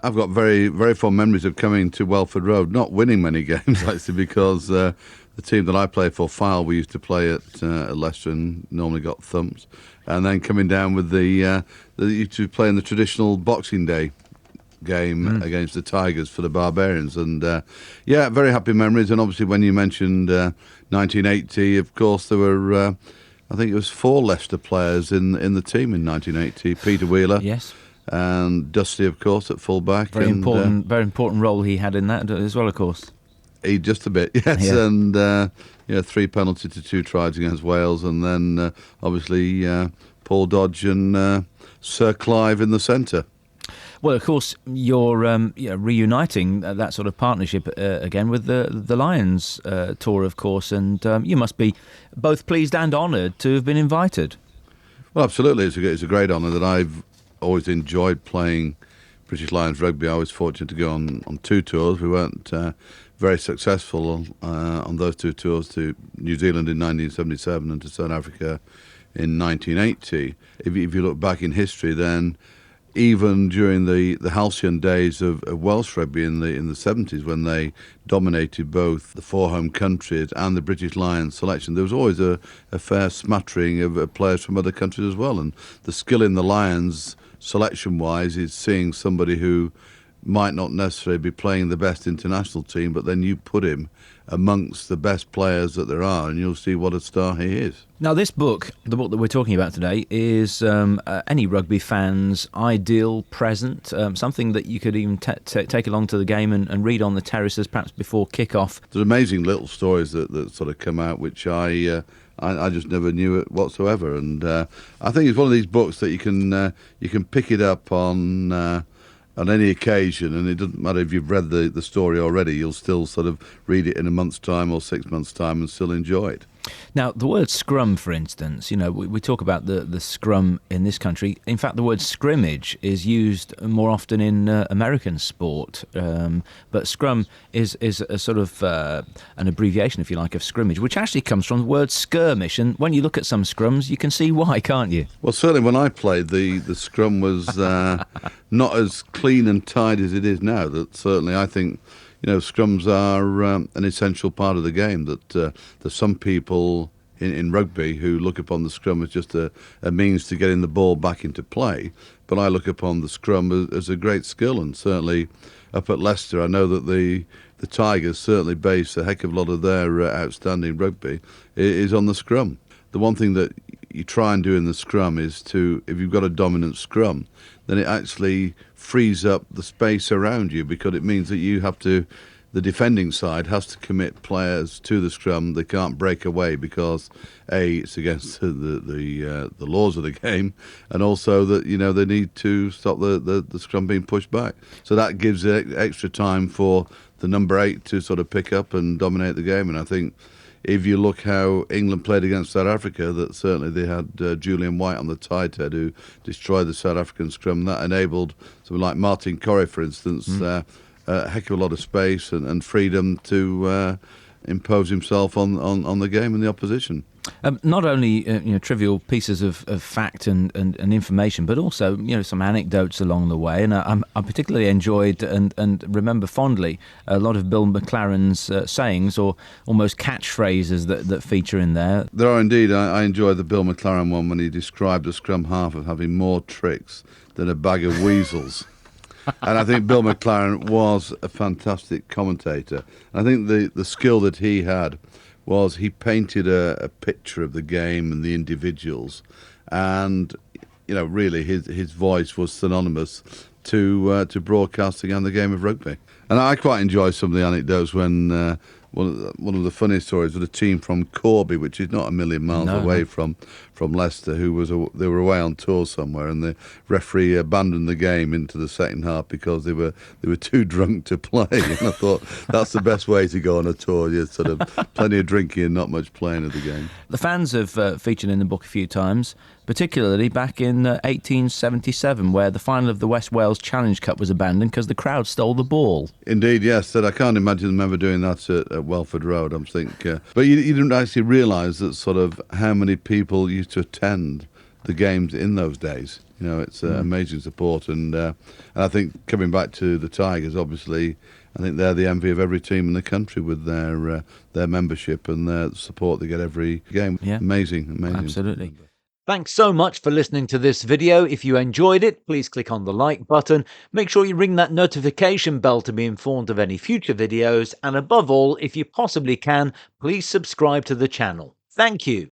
I've got very, very fond memories of coming to Welford Road, not winning many games actually, because the team that I played for, Fyle, we used to play at Leicester and normally got thumped, and then coming down with the used to play in the traditional Boxing Day game against the Tigers for the Barbarians, and very happy memories. And obviously, when you mentioned 1980, of course there were. I think it was 4 Leicester players in the team in 1980. Peter Wheeler, yes, and Dusty, of course, at fullback. Very important role he had in that as well, of course. He just a bit, yes, Yeah. And 3 penalties to 2 tries against Wales, and then obviously Paul Dodge and Sir Clive in the centre. Well, of course, you're reuniting that sort of partnership again with the Lions tour, of course, and you must be both pleased and honoured to have been invited. Well, absolutely. It's a great honour that I've always enjoyed playing British Lions rugby. I was fortunate to go on 2 tours. We weren't very successful on those 2 tours, to New Zealand in 1977 and to South Africa in 1980. If you look back in history, then even during the halcyon days of Welsh rugby in the 70s, when they dominated both the 4 home countries and the British Lions selection, there was always a fair smattering of players from other countries as well. And the skill in the Lions selection-wise is seeing somebody who might not necessarily be playing the best international team, but then you put him amongst the best players that there are, and you'll see what a star he is. Now, this book, the book that we're talking about today, is any rugby fan's ideal present, something that you could even take along to the game and read on the terraces, perhaps before kick-off. There's amazing little stories that sort of come out, which I just never knew it whatsoever, and I think it's one of these books that you can pick it up on any occasion, and it doesn't matter if you've read the story already, you'll still sort of read it in a month's time or 6 months' time and still enjoy it. Now, the word scrum, for instance, we talk about the scrum in this country. In fact, the word scrimmage is used more often in American sport, but scrum is a sort of an abbreviation, if you like, of scrimmage, which actually comes from the word skirmish. And when you look at some scrums, you can see why, can't you? Well, certainly when I played, the scrum was not as clean and tight as it is now. That certainly, I think, scrums are an essential part of the game. That there's some people in rugby who look upon the scrum as just a means to getting the ball back into play. But I look upon the scrum as a great skill, and certainly up at Leicester, I know that the Tigers certainly base a heck of a lot of their outstanding rugby is on the scrum. The one thing that you try and do in the scrum is if you've got a dominant scrum, then it actually frees up the space around you, because it means that the defending side has to commit players to the scrum. They can't break away because it's against the laws of the game, and also that they need to stop the scrum being pushed back. So that gives extra time for the number 8 to sort of pick up and dominate the game. And I think if you look how England played against South Africa, that certainly they had Julian White on the tight head who destroyed the South African scrum. That enabled someone like Martin Corrie, for instance, a heck of a lot of space and freedom to impose himself on the game and the opposition. Not only trivial pieces of fact and information, but also some anecdotes along the way. And I particularly enjoyed and remember fondly a lot of Bill McLaren's sayings, or almost catchphrases that feature in there. There are indeed. I enjoyed the Bill McLaren one when he described a scrum half of having more tricks than a bag of weasels. And I think Bill McLaren was a fantastic commentator. I think the skill that he had was he painted a picture of the game and the individuals, and really his voice was synonymous to broadcasting and the game of rugby. And I quite enjoy some of the anecdotes when one of the funniest stories was a team from Chorley, which is not a million miles away from Leicester, they were away on tour somewhere, and the referee abandoned the game into the second half because they were too drunk to play. And I thought that's the best way to go on a tour. You sort of plenty of drinking and not much playing of the game. The fans have featured in the book a few times, particularly back in 1877, where the final of the West Wales Challenge Cup was abandoned because the crowd stole the ball. Indeed, yes. I can't imagine them ever doing that at Welford Road, I think. But you didn't actually realise that sort of how many people used to attend the games in those days. You know, it's amazing support, and I think coming back to the Tigers, obviously, I think they're the envy of every team in the country with their membership and their support they get every game. Yeah. Amazing. Absolutely. Thanks so much for listening to this video. If you enjoyed it, please click on the like button. Make sure you ring that notification bell to be informed of any future videos. And above all, if you possibly can, please subscribe to the channel. Thank you.